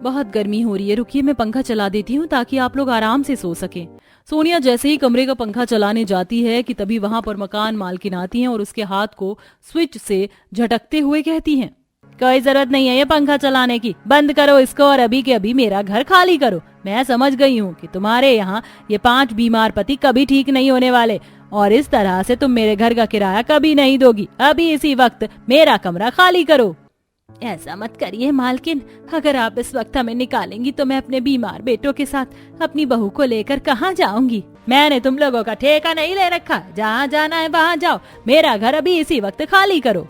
बहुत गर्मी हो रही है, रुकिए मैं पंखा चला देती हूँ ताकि आप लोग आराम से सो सकें। सोनिया जैसे ही कमरे का पंखा चलाने जाती है कि तभी वहां पर मकान मालकिन आती हैं और उसके हाथ को स्विच से झटकते हुए कहती हैं, कोई जरूरत नहीं है ये पंखा चलाने की, बंद करो इसको और अभी के अभी मेरा घर खाली करो। मैं समझ गई हूँ कि तुम्हारे यहाँ ये 5 बीमार पति कभी ठीक नहीं होने वाले और इस तरह से तुम मेरे घर का किराया कभी नहीं दोगी। अभी इसी वक्त मेरा कमरा खाली करो। ऐसा मत करिए मालकिन, अगर आप इस वक्त हमें निकालेंगी तो मैं अपने बीमार बेटों के साथ अपनी बहू को लेकर कहाँ जाऊंगी। मैंने तुम लोगों का ठेका नहीं ले रखा, जहाँ जाना है वहाँ जाओ, मेरा घर अभी इसी वक्त खाली करो।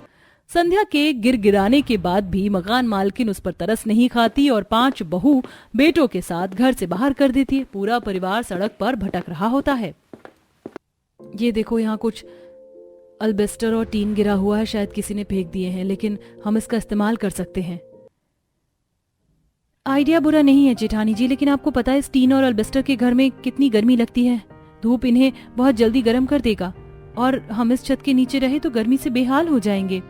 संध्या के गिरगिराने के बाद भी मकान मालकिन उस पर तरस नहीं खाती और 5 बहू बेटों के साथ घर से बाहर कर देती है। पूरा परिवार सड़क पर भटक रहा होता है। ये देखो, यहाँ कुछ अल्बेस्टर और टीन गिरा हुआ है, शायद किसी ने फेंक दिए हैं, लेकिन हम इसका इस्तेमाल कर सकते हैं। आइडिया बुरा नहीं है जेठानी जी, लेकिन आपको पता है इस टीन और अल्बेस्टर के घर में कितनी गर्मी लगती है। धूप इन्हें बहुत जल्दी गर्म कर देगा और हम इस छत के नीचे रहे तो गर्मी से बेहाल हो जाएंगे।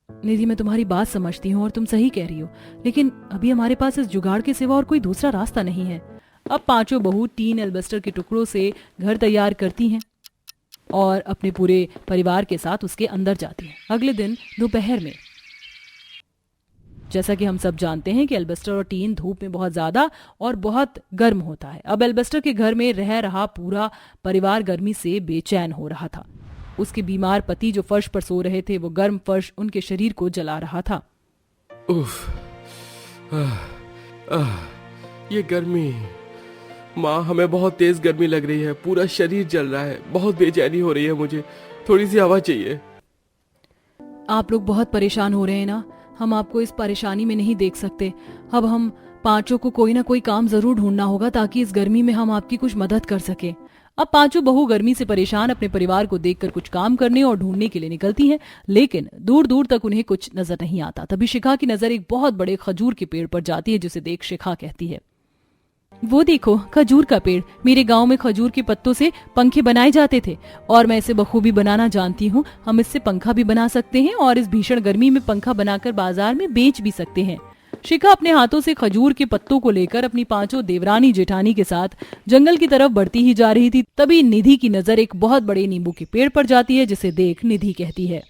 निधि, मैं तुम्हारी बात समझती हूँ और तुम सही कह रही हो, लेकिन अभी हमारे पास इस जुगाड़ के सिवा और कोई दूसरा रास्ता नहीं है। अब 5 बहू टीन एल्बेस्टर के टुकड़ों से घर तैयार करती हैं और अपने पूरे परिवार के साथ उसके अंदर जाती हैं। अगले दिन दोपहर में, जैसा कि हम सब जानते हैं कि एल्बेस्टर और टीन धूप में बहुत ज्यादा और बहुत गर्म होता है। अब एल्बेस्टर के घर में रह रहा पूरा परिवार गर्मी से बेचैन हो रहा था। उसके बीमार पति जो फर्श पर सो रहे थे, वो गर्म फर्श उनके शरीर को जला रहा था। उफ, ये गर्मी, माँ हमें बहुत तेज गर्मी लग रही है, पूरा शरीर जल रहा है, बहुत बेचैनी हो रही है, मुझे थोड़ी सी हवा चाहिए। आप लोग बहुत परेशान हो रहे हैं ना, हम आपको इस परेशानी में नहीं देख सकते। अब हम 5 को कोई ना कोई काम जरूर ढूंढना होगा ताकि इस गर्मी में हम आपकी कुछ मदद कर सके। अब 5 बहू गर्मी से परेशान अपने परिवार को देखकर कुछ काम करने और ढूंढने के लिए निकलती हैं, लेकिन दूर दूर तक उन्हें कुछ नजर नहीं आता। तभी शिखा की नजर एक बहुत बड़े खजूर के पेड़ पर जाती है, जिसे देख शिखा कहती है, वो देखो खजूर का पेड़, मेरे गांव में खजूर के पत्तों से पंखे बनाए जाते थे और मैं इसे बखूबी बनाना जानती हूँ। हम इससे पंखा भी बना सकते हैं और इस भीषण गर्मी में पंखा बनाकर बाजार में बेच भी सकते हैं। शिखा अपने हाथों से खजूर के पत्तों को लेकर अपनी 5 देवरानी जेठानी के साथ जंगल की तरफ बढ़ती ही जा रही थी। तभी निधि की नजर एक बहुत बड़े नींबू के पेड़ पर जाती है, जिसे देख निधि कहती है,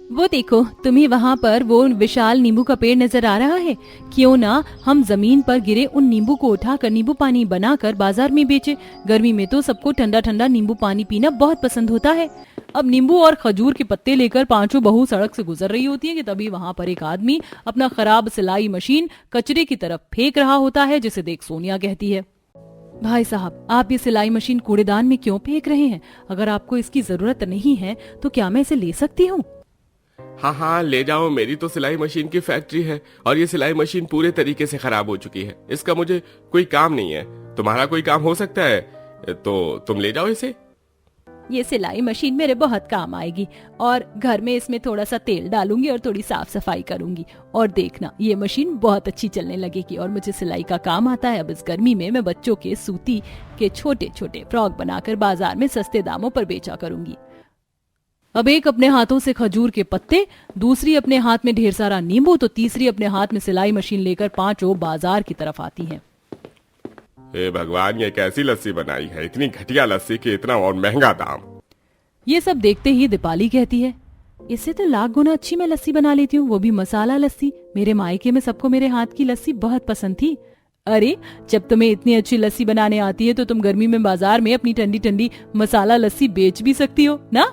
वो देखो तुम्हें वहाँ पर वो विशाल नींबू का पेड़ नजर आ रहा है, क्यों ना हम जमीन पर गिरे उन नींबू को उठाकर नींबू पानी बनाकर बाजार में बेचे। गर्मी में तो सबको ठंडा ठंडा नींबू पानी पीना बहुत पसंद होता है। अब नींबू और खजूर के पत्ते लेकर 5 बहू सड़क से गुजर रही होती है कि तभी वहाँ पर एक आदमी अपना खराब सिलाई मशीन कचरे की तरफ फेंक रहा होता है, जिसे देख सोनिया कहती है, भाई साहब आप ये सिलाई मशीन कूड़ेदान में क्यों फेंक रहे हैं? अगर आपको इसकी जरूरत नहीं है तो क्या मैं इसे ले सकती हूँ? हाँ हाँ ले जाओ, मेरी तो सिलाई मशीन की फैक्ट्री है और ये सिलाई मशीन पूरे तरीके से खराब हो चुकी है, इसका मुझे कोई काम नहीं है। तुम्हारा कोई काम हो सकता है तो तुम ले जाओ इसे। ये सिलाई मशीन मेरे बहुत काम आएगी और घर में इसमें थोड़ा सा तेल डालूंगी और थोड़ी साफ सफाई करूंगी और देखना ये मशीन बहुत अच्छी चलने लगेगी और मुझे सिलाई का काम आता है। अब इस गर्मी में मैं बच्चों के सूती के छोटे छोटे फ्रॉक बनाकर बाजार में सस्ते दामों पर बेचा करूंगी। अब एक अपने हाथों से खजूर के पत्ते, दूसरी अपने हाथ में ढेर सारा नींबू, तो तीसरी अपने हाथ में सिलाई मशीन लेकर 5 बाजार की तरफ आती हैं। हे भगवान, ये कैसी लस्सी बनाई है, इतनी घटिया लस्सी की इतना और महंगा दाम। ये सब देखते ही दीपाली कहती है, इससे तो लाख गुना अच्छी मैं लस्सी बना लेती हूँ, वो भी मसाला लस्सी। मेरे मायके में सबको मेरे हाथ की लस्सी बहुत पसंद थी। अरे जब तुम्हें इतनी अच्छी लस्सी बनाने आती है तो तुम गर्मी में बाजार में अपनी ठंडी ठंडी मसाला लस्सी बेच भी सकती हो ना।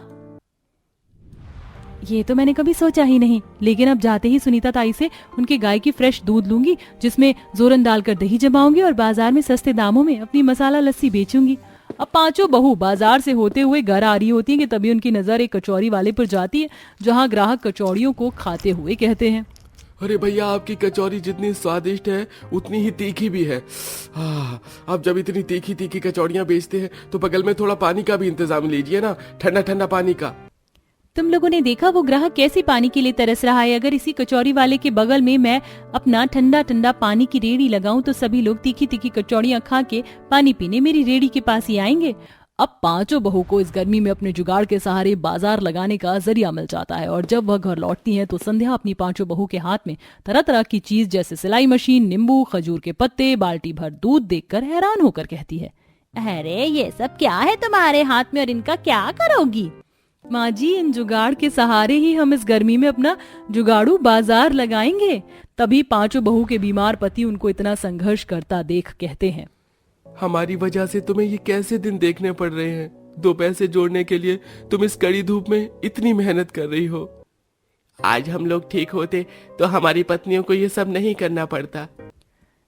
ये तो मैंने कभी सोचा ही नहीं, लेकिन अब जाते ही सुनीता ताई से उनके गाय की फ्रेश दूध लूंगी, जिसमें जोरन डालकर दही जमाऊंगी और बाजार में सस्ते दामों में अपनी मसाला लस्सी बेचूंगी। अब 5 बहू बाजार से होते हुए घर आ रही होती हैं कि तभी उनकी नजर एक कचौरी वाले पर जाती है, जहां ग्राहक कचौड़ियों को खाते हुए कहते हैं, अरे भैया आपकी कचौरी जितनी स्वादिष्ट है उतनी ही तीखी भी है। आप जब इतनी तीखी तीखी कचौड़ियाँ बेचते हैं तो बगल में थोड़ा पानी का भी इंतजाम लीजिए ना, ठंडा ठंडा पानी का। तुम लोगों ने देखा वो ग्राहक कैसी पानी के लिए तरस रहा है। अगर इसी कचौड़ी वाले के बगल में मैं अपना ठंडा ठंडा पानी की रेड़ी लगाऊं तो सभी लोग तीखी तीखी कचौड़ियां खा के पानी पीने मेरी रेड़ी के पास ही आएंगे। अब पांचों बहू को इस गर्मी में अपने जुगाड़ के सहारे बाजार लगाने का जरिया मिल जाता है और जब वह घर लौटती हैं तो संध्या अपनी पांचों बहू के हाथ में तरह तरह की चीज जैसे सिलाई मशीन, नींबू, खजूर के पत्ते, बाल्टी भर दूध देखकर हैरान होकर कहती है, अरे ये सब क्या है तुम्हारे हाथ में और इनका क्या करोगी? माँ जी, इन जुगाड़ के सहारे ही हम इस गर्मी में अपना जुगाड़ू बाजार लगाएंगे। तभी पांचों बहू के बीमार पति उनको इतना संघर्ष करता देख कहते हैं, हमारी वजह से तुम्हें ये कैसे दिन देखने पड़ रहे हैं। 2 पैसे जोड़ने के लिए तुम इस कड़ी धूप में इतनी मेहनत कर रही हो। आज हम लोग ठीक होते तो हमारी पत्नियों को ये सब नहीं करना पड़ता।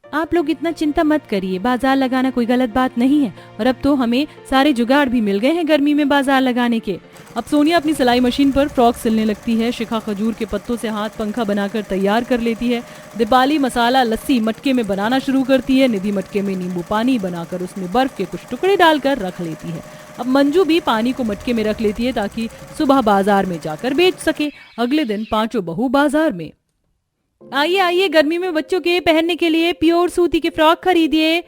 आप लोग इतना चिंता मत करिए, बाजार लगाना कोई गलत बात नहीं है और अब तो हमें सारे जुगाड़ भी मिल गए हैं गर्मी में बाजार लगाने के। अब सोनिया अपनी सिलाई मशीन पर फ्रॉक सिलने लगती है, शिखा खजूर के पत्तों से हाथ पंखा बनाकर तैयार कर लेती है, दीपाली मसाला लस्सी मटके में बनाना शुरू करती है, निधि मटके में नींबू पानी बनाकर उसमें बर्फ के कुछ टुकड़े डालकर रख लेती है। अब मंजू भी पानी को मटके में रख लेती है ताकि सुबह बाजार में जाकर बेच सके। अगले दिन पांचों बहू बाजार में, आइए आइए, गर्मी में बच्चों के पहनने के लिए प्योर सूती के फ्रॉक खरीदिए।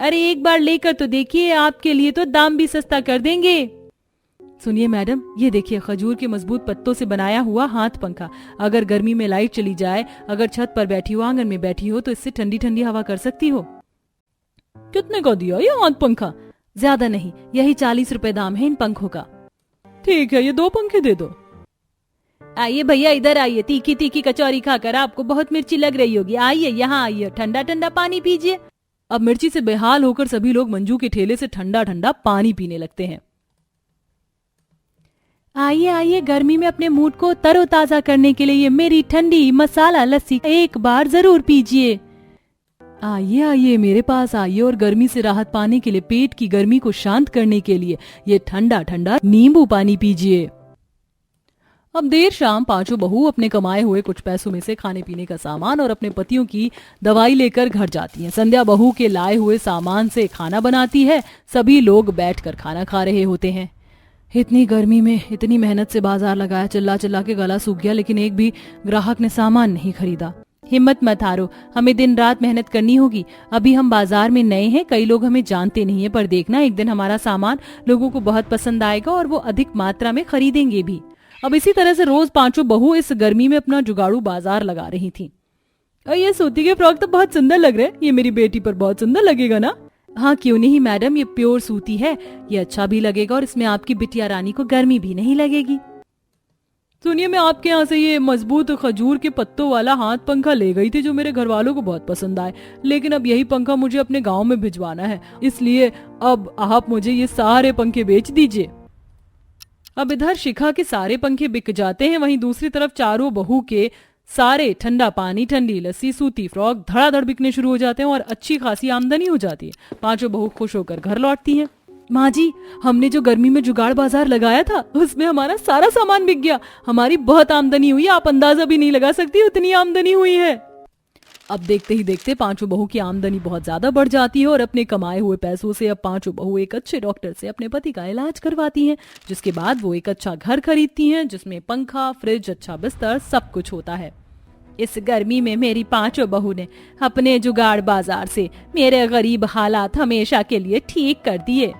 अरे एक बार लेकर तो देखिए, आपके लिए तो दाम भी सस्ता कर देंगे। सुनिए मैडम, ये देखिए खजूर के मजबूत पत्तों से बनाया हुआ हाथ पंखा। अगर गर्मी में लाइट चली जाए, अगर छत पर बैठी हो, आंगन में बैठी हो, तो इससे ठंडी ठंडी हवा कर सकती हो। कितने का दिया ये हाथ पंखा? ज्यादा नहीं, यही 40 रुपए दाम है इन पंखों का। ठीक है, ये 2 पंखे दे दो। आइए भैया, इधर आइए, तीखी तीखी कचौरी खाकर आपको बहुत मिर्ची लग रही होगी। आइए यहाँ आइए, ठंडा ठंडा पानी पीजिए। अब मिर्ची से बेहाल होकर सभी लोग मंजू के ठेले से ठंडा ठंडा पानी पीने लगते हैं। आइए आइए, गर्मी में अपने मूड को तरोताजा करने के लिए ये मेरी ठंडी मसाला लस्सी एक बार जरूर पीजिए। आइए आइए, मेरे पास आइए और गर्मी से राहत पाने के लिए, पेट की गर्मी को शांत करने के लिए ये ठंडा ठंडा नींबू पानी पीजिए। अब देर शाम पांचों बहू अपने कमाए हुए कुछ पैसों में से खाने पीने का सामान और अपने पतियों की दवाई लेकर घर जाती हैं। संध्या बहू के लाए हुए सामान से खाना बनाती है। सभी लोग बैठकर खाना खा रहे होते हैं। इतनी गर्मी में इतनी मेहनत से बाजार लगाया, चिल्ला चिल्ला के गला सूख गया, लेकिन एक भी ग्राहक ने सामान नहीं खरीदा। हिम्मत मत हारो, हमें दिन रात मेहनत करनी होगी। अभी हम बाजार में नए हैं, कई लोग हमें जानते नहीं है, पर देखना एक दिन हमारा सामान लोगों को बहुत पसंद आएगा और वो अधिक मात्रा में खरीदेंगे भी। अब इसी तरह से रोज पांचों बहू इस गर्मी में अपना जुगाड़ू बाजार लगा रही थी। ये सूती के फ्रॉक तो बहुत सुंदर लग रहे हैं, ये मेरी बेटी पर बहुत सुंदर लगेगा ना? हाँ क्यों नहीं मैडम, ये प्योर सूती है, ये अच्छा भी लगेगा और इसमें आपकी बिटिया रानी को गर्मी भी नहीं लगेगी। सुनिए, मैं आपके यहाँ से ये मजबूत खजूर के पत्तों वाला हाथ पंखा ले गई थी जो मेरे घर वालों को बहुत पसंद आए, लेकिन अब यही पंखा मुझे अपने गांव में भिजवाना है, इसलिए अब आप मुझे ये सारे पंखे बेच दीजिए। अब इधर शिखा के सारे पंखे बिक जाते हैं, वहीं दूसरी तरफ चारों बहू के सारे ठंडा पानी, ठंडी लस्सी, सूती फ्रॉक धड़ाधड़ बिकने शुरू हो जाते हैं और अच्छी खासी आमदनी हो जाती है। पांचों बहू खुश होकर घर लौटती हैं। माँ जी, हमने जो गर्मी में जुगाड़ बाजार लगाया था उसमें हमारा सारा सामान बिक गया, हमारी बहुत आमदनी हुई, आप अंदाजा भी नहीं लगा सकती उतनी आमदनी हुई है। अब देखते ही देखते पांचों बहू की आमदनी बहुत ज्यादा बढ़ जाती है और अपने कमाए हुए पैसों से अब पांचों बहू एक अच्छे डॉक्टर से अपने पति का इलाज करवाती हैं, जिसके बाद वो एक अच्छा घर खरीदती हैं जिसमें पंखा, फ्रिज, अच्छा बिस्तर, सब कुछ होता है। इस गर्मी में मेरी पांचों बहू ने अपने जुगाड़ बाजार से मेरे गरीब हालात हमेशा के लिए ठीक कर दिए।